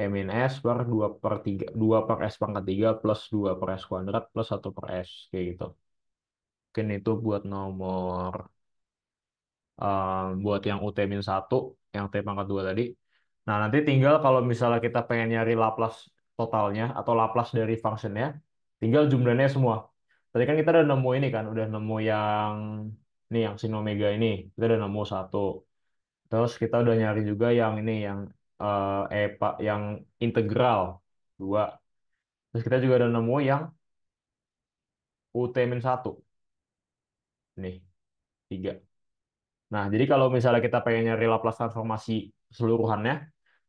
E min S per 2 per 3, 2 per S pangkat 3 plus 2 per S kuadrat plus 1 per S. Kayak gitu. Mungkin itu buat nomor buat yang UT-1, yang T pangkat 2 tadi. Nah, nanti tinggal kalau misalnya kita pengen nyari Laplace totalnya atau Laplace dari functionnya, tinggal jumlahnya semua. Tadi kan kita udah nemu ini kan, udah nemu yang nih yang sin omega ini, kita udah nemu satu. Terus kita udah nyari juga yang ini yang Pak yang integral dua. Terus kita juga udah nemu yang UT-1 nih tiga. Nah, jadi kalau misalnya kita pengen nyari Laplace transformasi keseluruhannya,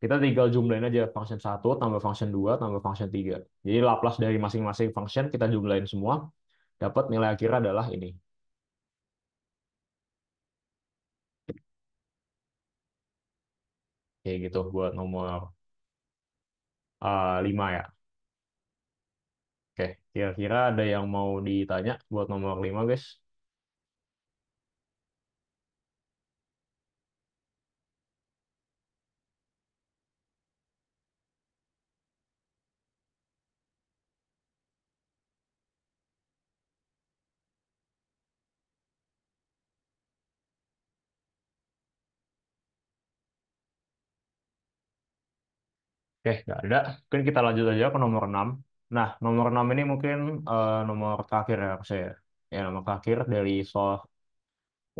kita tinggal jumlahin aja function satu tambah function 2 tambah function 3. Jadi Laplace dari masing-masing function kita jumlahin semua, dapat nilai akhir adalah ini. Kayak gitu buat nomor 5 ya. Oke, kira-kira ada yang mau ditanya buat nomor 5 guys? Oke, nggak ada. Mungkin kita lanjut aja ke nomor 6. Nah, nomor 6 ini mungkin nomor terakhir ya, saya. Ya, nomor terakhir dari soal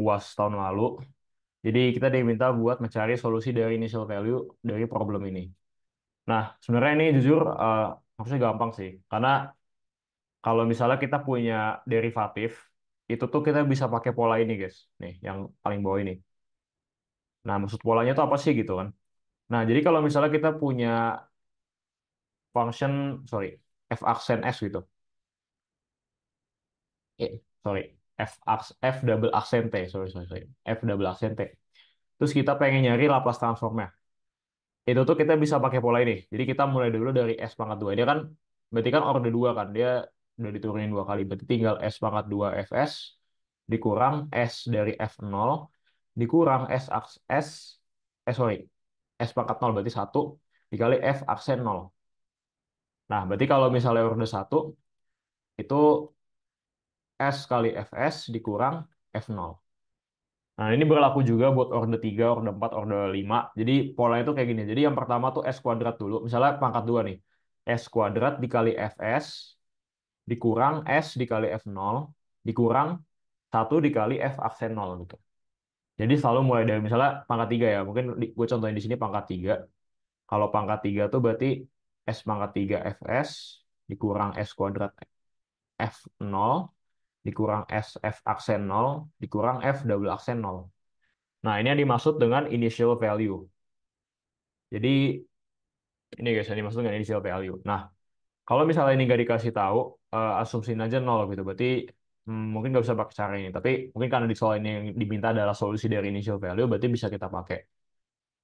UAS tahun lalu. Jadi kita diminta buat mencari solusi dari initial value dari problem ini. Nah, sebenarnya ini jujur harusnya gampang sih. Karena kalau misalnya kita punya derivatif, itu tuh kita bisa pakai pola ini guys. Nih, yang paling bawah ini. Nah, maksud polanya itu apa sih gitu kan? Nah, jadi kalau misalnya kita punya function, sorry, f aksen s gitu. Sorry, f double aksen t, sorry, f double aksen t. Terus kita pengen nyari Laplace transformnya. Itu tuh kita bisa pakai pola ini. Jadi kita mulai dulu dari S pangkat 2. Dia kan berarti kan order 2 kan. Dia udah diturunin 2 kali. Berarti tinggal S pangkat 2 Fs dikurang S dari F0 dikurang sorry. S pangkat 0 berarti 1 dikali F aksen 0. Nah, berarti kalau misalnya order 1 itu S kali Fs dikurang F0. Nah, ini berlaku juga buat order 3, order 4, order 5. Jadi pola itu kayak gini. Jadi yang pertama tuh S kuadrat dulu. Misalnya pangkat 2 nih. S kuadrat dikali Fs dikurang S dikali F0 dikurang 1 dikali F aksen 0 gitu. Jadi selalu mulai dari misalnya pangkat 3 ya. Mungkin gue contohin di sini pangkat 3. Kalau pangkat 3 tuh berarti S pangkat 3 Fs dikurang S kuadrat F0 dikurang S F aksen 0 dikurang F double aksen 0. Nah, ini yang dimaksud dengan initial value. Jadi ini guys, yang dimaksud dengan initial value. Nah, kalau misalnya ini nggak dikasih tahu, asumsiin aja nol gitu. Berarti mungkin nggak bisa pakai cara ini. Tapi mungkin karena di soal ini yang diminta adalah solusi dari initial value, berarti bisa kita pakai.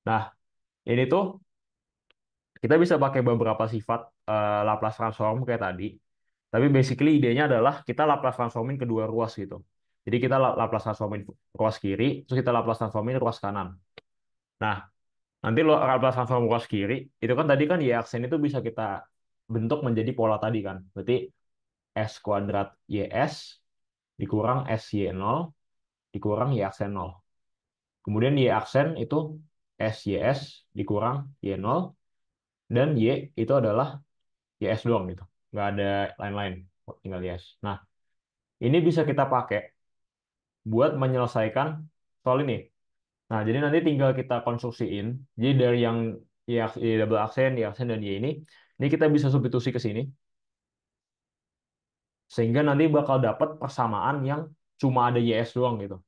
Nah, ini tuh kita bisa pakai beberapa sifat Laplace transform kayak tadi. Tapi basically idenya adalah kita Laplace transformin kedua ruas gitu. Jadi kita Laplace transformin ruas kiri, terus kita Laplace transformin ruas kanan. Nah, nanti lo Laplace transform ruas kiri, itu kan tadi kan y aksen itu bisa kita bentuk menjadi pola tadi kan. Berarti S kuadrat YS dikurang SY0 dikurang Y aksen 0. Kemudian Y aksen itu SYS dikurang Y0 dan Y itu adalah YS doang gitu. Nggak ada lain-lain, tinggal YS. Nah, ini bisa kita pakai buat menyelesaikan soal ini. Nah, jadi nanti tinggal kita konstruksiin. Jadi dari yang Y double aksen, Y aksen, dan Y ini kita bisa substitusi ke sini. Sehingga nanti bakal dapat persamaan yang cuma ada YS doang gitu.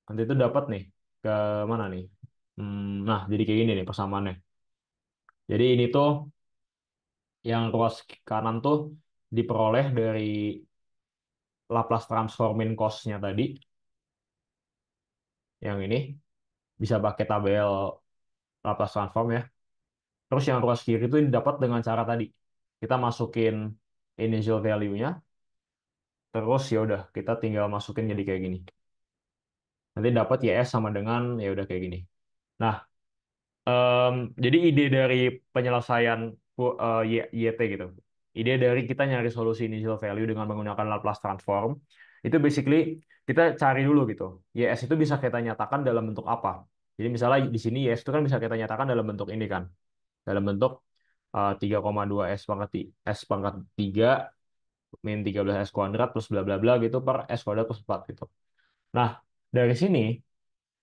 Nanti itu dapat nih ke mana nih? Nah, jadi kayak gini nih persamaannya. Jadi ini tuh yang ruas kanan tuh diperoleh dari Laplace transformin cos-nya tadi. Yang ini bisa pakai tabel Laplace transform ya. Terus yang ruas kiri itu didapat dengan cara tadi. Kita masukin initial value-nya, terus ya udah kita tinggal masukin jadi kayak gini. Nanti dapat YS sama dengan ya udah kayak gini. Nah, jadi ide dari penyelesaian YT gitu. Ide dari kita nyari solusi initial value dengan menggunakan Laplace transform Itu basically kita cari dulu gitu. YS itu bisa kita nyatakan dalam bentuk apa. Jadi misalnya di sini YS itu kan bisa kita nyatakan dalam bentuk ini kan. Dalam bentuk 3,2 S pangkat 3 min 13 S kuadrat plus bla bla bla gitu per S kuadrat plus 4 gitu. Nah, dari sini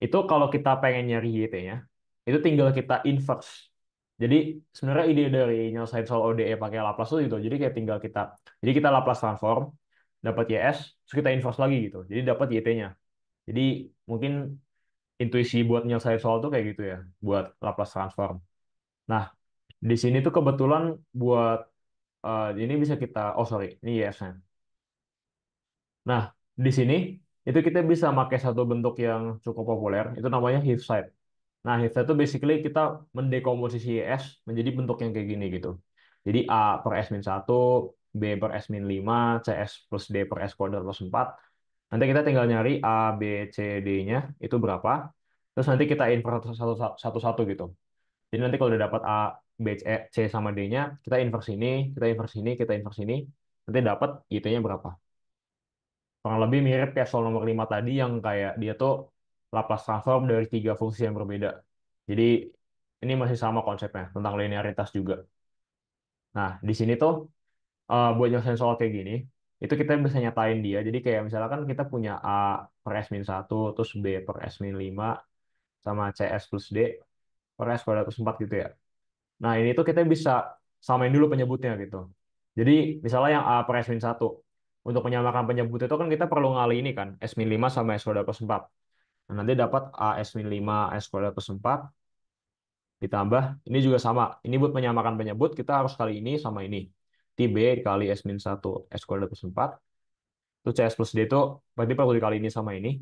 itu kalau kita pengen nyari YT-nya, itu tinggal kita inverse. Jadi sebenarnya ide dari nyelesain soal ODE pakai Laplace itu gitu. Jadi kita Laplace transform, dapat YS, terus kita inverse lagi gitu. Jadi dapat YT-nya. Jadi mungkin intuisi buat nyelesain soal tuh kayak gitu ya, buat Laplace transform. Nah, di sini tuh kebetulan buat ini bisa kita, oh sorry, ini YS-nya. Nah, di sini itu kita bisa pakai satu bentuk yang cukup populer, itu namanya Heaviside. Nah, Heaviside itu basically kita mendekomposisi S menjadi bentuk yang kayak gini gitu. Jadi A per S min 1, B per S min 5, CS plus D per S kuadrat plus 4. Nanti kita tinggal nyari A, B, C, D-nya itu berapa. Terus nanti kita invert satu-satu gitu. Jadi nanti kalau udah dapat A, B, C sama D-nya, kita invert ini, kita invert ini, kita invert ini. Nanti dapat IT-nya berapa. Kurang lebih mirip kayak soal nomor 5 tadi yang kayak dia tuh Laplace transform dari tiga fungsi yang berbeda. Jadi ini masih sama konsepnya tentang linearitas juga. Nah, di sini tuh buat nyelesain soal kayak gini, itu kita bisa nyatain dia. Jadi kayak misalkan kita punya A per S min 1, terus B per S min 5, sama CS plus D per S kuadrat plus 4 gitu ya. Nah, ini tuh kita bisa samain dulu penyebutnya gitu. Jadi misalnya yang A per S min 1, untuk menyamakan penyebut itu kan kita perlu ngali ini kan, S min 5 sama S kuadrat plus 4. Nah, nanti dapat AS min 5 S kuadrat plus 4 ditambah, ini juga sama. Ini buat menyamakan penyebut, kita harus kali ini sama ini. TB dikali S min 1 S kuadrat plus 4. Itu CS plus D itu berarti perlu dikali ini sama ini.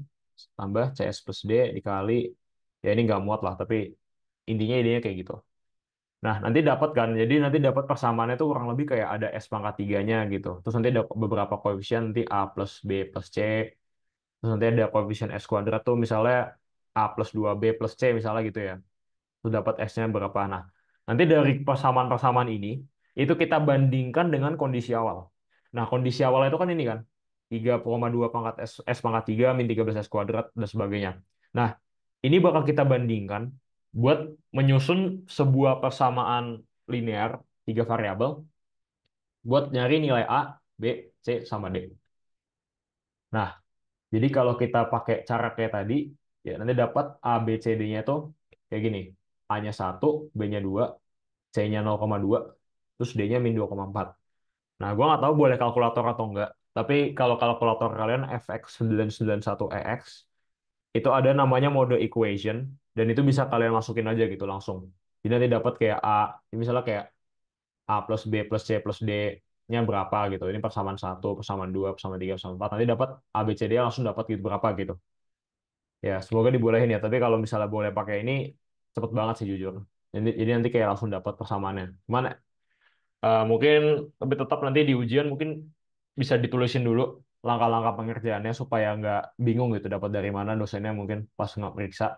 Tambah CS plus D dikali, ya ini nggak muat lah, tapi intinya idenya kayak gitu. Nah, nanti dapat kan, jadi nanti dapat persamaannya itu kurang lebih kayak ada S pangkat 3-nya gitu. Terus nanti ada beberapa koefisien, nanti A plus B plus C. Terus nanti ada koefisien S kuadrat tuh misalnya A plus 2B plus C misalnya gitu ya. Terus dapat S-nya berapa. Nah, nanti dari persamaan-persamaan ini, itu kita bandingkan dengan kondisi awal. Nah, kondisi awal itu kan ini kan, 3,2 pangkat S pangkat 3 min 13 S kuadrat, dan sebagainya. Nah, ini bakal kita bandingkan buat menyusun sebuah persamaan linear, tiga variabel, buat nyari nilai A, B, C, sama D. Nah, jadi kalau kita pakai cara kayak tadi, ya nanti dapat A, B, C, D-nya itu kayak gini. A-nya 1, B-nya 2, C-nya 0,2, terus D-nya min 2,4. Nah, gue nggak tahu boleh kalkulator atau enggak. Tapi kalau kalkulator kalian FX991EX, itu ada namanya mode equation, dan itu bisa kalian masukin aja gitu langsung. Jadi nanti dapat kayak A, misalnya kayak A plus B plus C plus D-nya berapa gitu. Ini persamaan 1, persamaan 2, persamaan 3, persamaan 4. Nanti dapat A, B, C, D langsung dapat gitu berapa gitu. Ya, semoga dibolehin ya. Tapi kalau misalnya boleh pakai ini, cepet banget sih jujur. Jadi nanti kayak langsung dapat persamaannya. Cuman mungkin tapi tetap nanti di ujian mungkin bisa ditulisin dulu langkah-langkah pengerjaannya supaya nggak bingung gitu dapat dari mana dosennya mungkin pas nggak periksa.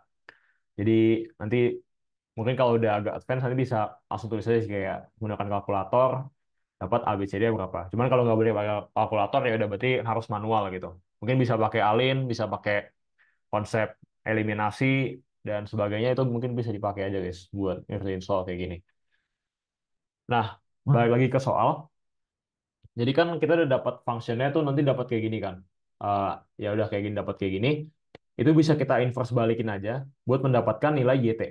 Jadi nanti mungkin kalau udah agak advance nanti bisa langsung tulis aja sih kayak menggunakan kalkulator dapat ABCD berapa. Cuman kalau nggak boleh pakai kalkulator ya udah berarti harus manual gitu. Mungkin bisa pakai Alin, bisa pakai konsep eliminasi dan sebagainya itu mungkin bisa dipakai aja guys buat ngerjain soal kayak gini. Nah, balik lagi ke soal. Jadi kan kita udah dapat functionnya tuh nanti dapat kayak gini kan. Eh, ya udah kayak gini dapat kayak gini. Itu bisa kita inverse balikin aja buat mendapatkan nilai YT.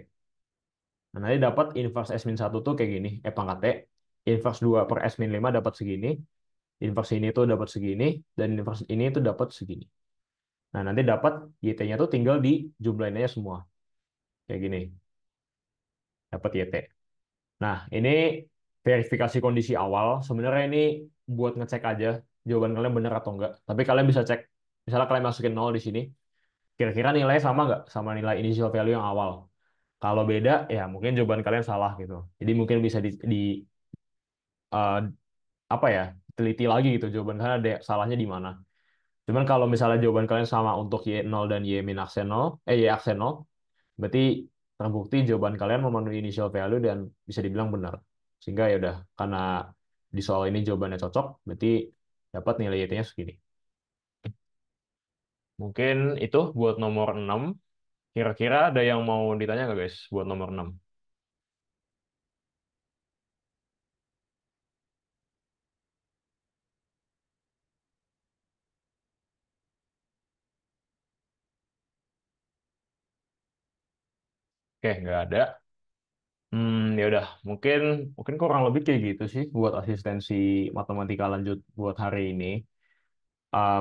Nah, nanti dapat inverse S min 1 tuh kayak gini, E pangkat T. Inverse 2 per S min 5 dapat segini. Inverse ini tuh dapat segini. Dan inverse ini tuh dapat segini. Nah, nanti dapat YT-nya tuh tinggal dijumlahin aja semua. Kayak gini. Dapat YT. Nah, ini verifikasi kondisi awal. Sebenarnya ini buat ngecek aja jawaban kalian benar atau enggak. Tapi kalian bisa cek, misalnya kalian masukin 0 di sini, kira-kira nilainya sama nggak sama nilai initial value yang awal. Kalau beda, ya mungkin jawaban kalian salah gitu. Jadi mungkin bisa eh, apa ya, teliti lagi gitu jawaban kalian ada salahnya di mana. Cuman kalau misalnya jawaban kalian sama untuk Y0 dan Y min aksen 0, Y aksen 0, berarti terbukti jawaban kalian memenuhi initial value dan bisa dibilang benar. Sehingga ya udah, karena di soal ini jawabannya cocok, berarti dapat nilai YT-nya segini. Mungkin itu buat nomor 6. Kira-kira ada yang mau ditanya nggak guys buat nomor 6? Oke, nggak ada. Ya udah, mungkin mungkin kurang lebih kayak gitu sih buat asistensi matematika lanjut buat hari ini.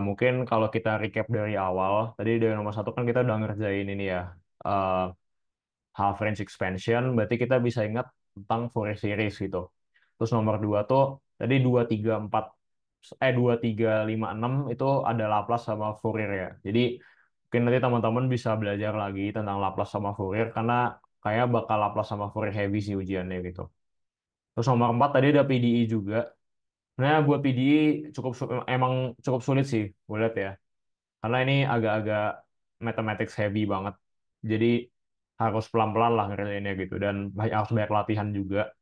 Mungkin kalau kita recap dari awal, tadi dari nomor satu kan kita udah ngerjain ini ya, uh, half range expansion, berarti kita bisa ingat tentang Fourier series gitu. Terus nomor dua tuh tadi 2 3 5 6 itu ada Laplace sama Fourier ya. Jadi mungkin nanti teman-teman bisa belajar lagi tentang Laplace sama Fourier karena kayak bakal Laplace sama Fourier heavy sih ujiannya gitu. Terus nomor 4 tadi ada PDE juga. Nah, buat PDE emang cukup sulit sih, gue lihat ya. Karena ini agak-agak mathematics heavy banget. Jadi harus pelan-pelan lah ngerjainnya gitu. Dan harus banyak latihan juga.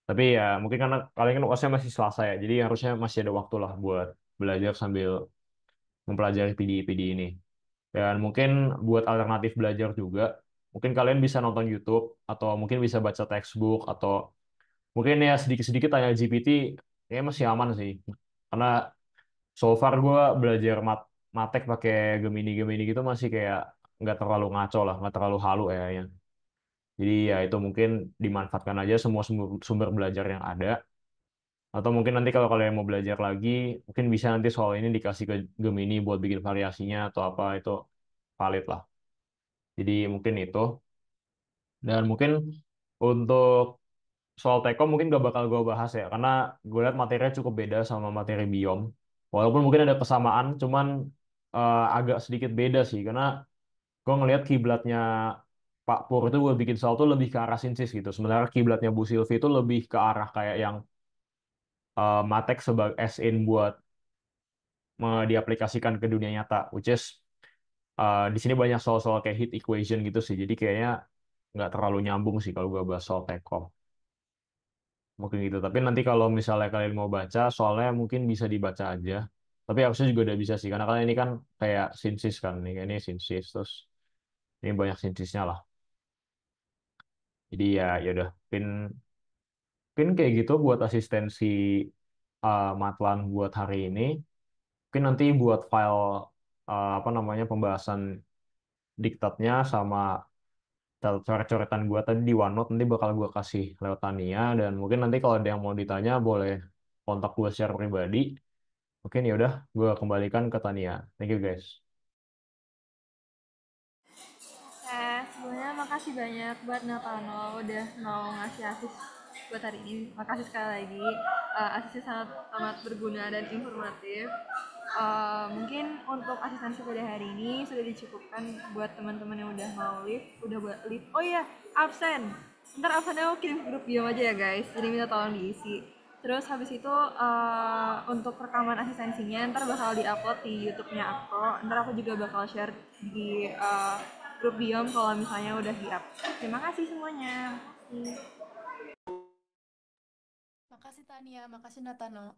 Tapi ya mungkin karena kalian kan UASnya masih Selasa ya. Jadi harusnya masih ada waktu lah buat belajar sambil mempelajari PDE-PDE ini. Dan mungkin buat alternatif belajar juga, mungkin kalian bisa nonton YouTube atau mungkin bisa baca textbook atau mungkin ya sedikit-sedikit tanya GPT, kayaknya masih aman sih. Karena so far gue belajar matek pakai Gemini-Gemini gitu masih kayak nggak terlalu ngaco lah, nggak terlalu halu ya. Jadi ya itu mungkin dimanfaatkan aja semua sumber, sumber belajar yang ada. Atau mungkin nanti kalau kalian mau belajar lagi, mungkin bisa nanti soal ini dikasih ke Gemini buat bikin variasinya atau apa itu valid lah. Jadi mungkin itu. Dan mungkin untuk soal Tekom mungkin gak bakal gue bahas ya, karena gue lihat materinya cukup beda sama materi biom. Walaupun mungkin ada kesamaan, cuman agak sedikit beda sih, karena gue ngelihat kiblatnya Pak Pur itu gue bikin soal tuh lebih ke arah sinsis gitu. Sementara kiblatnya Bu Silvi itu lebih ke arah kayak yang matek sebagai as in buat diaplikasikan ke dunia nyata, which is di sini banyak soal-soal kayak heat equation gitu sih. Jadi kayaknya nggak terlalu nyambung sih kalau gue bahas soal Tekom. Mungkin gitu. Tapi nanti kalau misalnya kalian mau baca, soalnya mungkin bisa dibaca aja. Tapi harusnya juga udah bisa sih, karena kalian ini kan kayak sinsis kan, ini sinsis, terus ini banyak sinsisnya lah. Jadi ya udah, mungkin kayak gitu buat asistensi Matlan buat hari ini. Mungkin nanti buat file apa namanya pembahasan diktatnya sama coret-coretan gua tadi di OneNote nanti bakal gua kasih lewat Tania dan mungkin nanti kalau ada yang mau ditanya boleh kontak gua secara pribadi. Mungkin ya udah, gue kembalikan ke Tania. Thank you guys. Sebelumnya makasih banyak buat Natano udah mau ngasih asis buat hari ini. Makasih sekali lagi. Asisnya sangat amat berguna dan informatif. Mungkin untuk asistensi pada hari ini sudah dicukupkan buat teman-teman yang udah mau live, udah buat live. Oh iya, absen. Ntar absennya aku kirim ke grup bio aja ya guys. Jadi minta tolong diisi. Terus habis itu untuk rekaman asistensinya ntar bakal diupload di YouTube-nya aku. Ntar aku juga bakal share di grup Biom kalau misalnya udah di-up. Terima kasih semuanya. Makasih. Makasih Tania, makasih Natano.